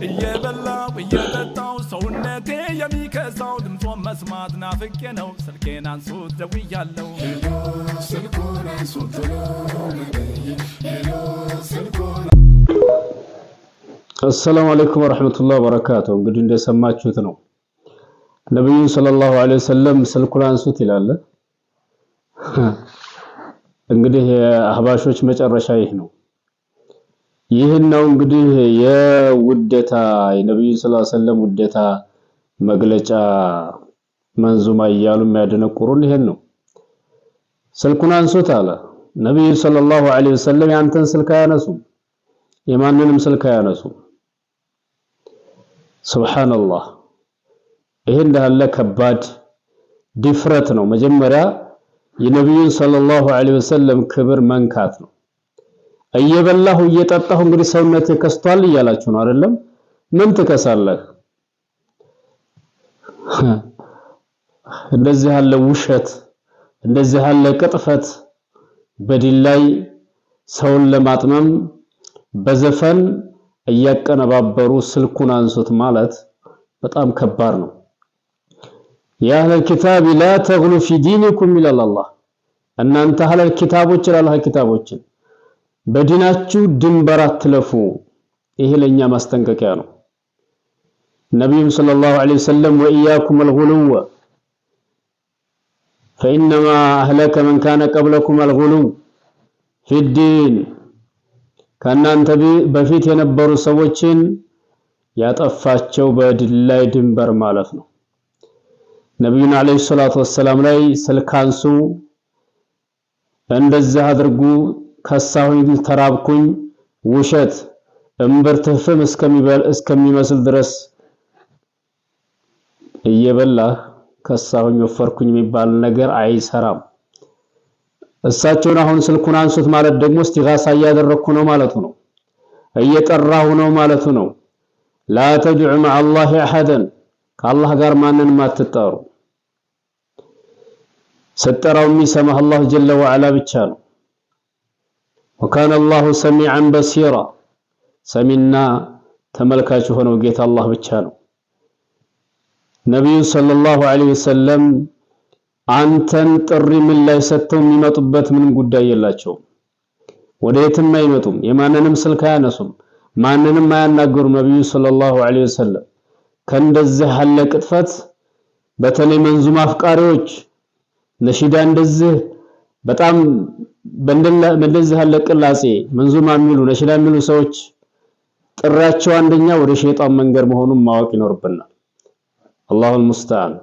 እየበላው እየጠጣው ሰውነቴ የሚከሳው ድምጿን መስማት ናፍቄ ነው ስልኬን አንሱት ደውያለሁ ስልኩን አንሱት السلام عليكم ورحمة الله وبركاته እንግዲህ እንደሰማችሁት ነው ነብዩ ሰለላሁ ዐለይሂ ወሰለም ስልኩን አንሱት ይላል እንግዲህ የአህባሾች መጨረሻ ይህ ነው ይህን ነው እንግዲህ የውደታ የነብዩ ሰለላሁ ዐለይሂ ወሰለም ውደታ መግለጫ መንዙማ እያሉ የሚያደነቁሩን ይሄን ነው ስልኩን አንሱት አለ ነብዩ ሰለላሁ ዐለይሂ ወሰለም ያንተን ስልክ አያነሱም የማንንም ስልክ አያነሱም ሱብሃንአላህ ይሄ እንዳለ ከባድ ድፍረት ነው መጀመሪያ የነብዩ ሰለላሁ ዐለይሂ ወሰለም ክብር መንካት ነው እየበላሁ እየጠጣሁ እንግዲህ ሰውነቴ ከስቷል እያላችሁ ነው አይደለም ምን ትከሳለህ እንደዚህ ያለ ውሸት እንደዚህ ያለ ቅጥፈት በዲን ላይ ሰውን ለማጥመም በዘፈን እያቀነባበሩ ስልኩን አንሱት ማለት በጣም ከባድ ነው ያ አህለል ኪታብ لا تغلوا في دينكم ይላል አላህ እናንተ አህለል ኪታቦች አላህ ኪታቦችን በዲናችሁ ድንበር አትለፉ ይሄ ለኛ ማስጠንቀቂያ ነው ነብዩ ሰለላሁ ዐለይሂ ወሰለም ወኢያኩም الغلو فانما اهلك من كان قبلكم الغلو في الدين ከናንተ በፊት የነበሩ ሰዎችን ያጠፋቸው በዲን ላይ ድንበር ማለፍ ነው ነብዩን አለይሂ ሰላቱ ወሰለም ላይ ስልካንሱ እንደዛ አድርጉ ከሳሁኝ ተራብኩኝ ውሸት እምብርትፍም እስከሚመስል ድረስ እየበላህ ከሳሁኝ ወፈርኩኝ የሚባል ነገር አይሰራም እሳቸውን አሁን ስልኩን አንሱት ማለት ደግሞ እስቲጋሳ ያደረኩ ነው ማለቱ ነው እየጠራሁ ነው ማለቱ ነው لا تدع مع الله احدا ከአላህ ጋር ማንንም አትጣሩ ስተራው የሚሰማህ አላህ ጀለ ወዐላ ብቻ ነው وكان الله سميعا بصيرا ሰሚና ተመልካች ሆነው ጌታ አላህ ብቻ ነው ነብዩ ሰለላሁ ዐለይሂ ወሰለም አንተን ጥሪ ምን ላይ ሰጥተው የሚመጡበት ምንም ጉዳይ የላቸው ወደየትም አይመጡም የማንንም ስልክ አያነሱም ማንንም አያናገሩም ነብዩ ሰለላሁ ዐለይሂ ወሰለም ከእንደዚህ ያለ ቅጥፈት በተለይ መንዙማ አፍቃሪዎች ነሺዳ እንደዚህ በጣም በእንደዚህ ያለ ቅላጼ መንዙማ የሚሉ ነሺዳ የሚሉ ሰዎች ጥራቸው አንደኛ ወደ ሸይጣን መንገድ መሆኑን ማወቅ ይኖርብናል አላሁ ሙስተዓን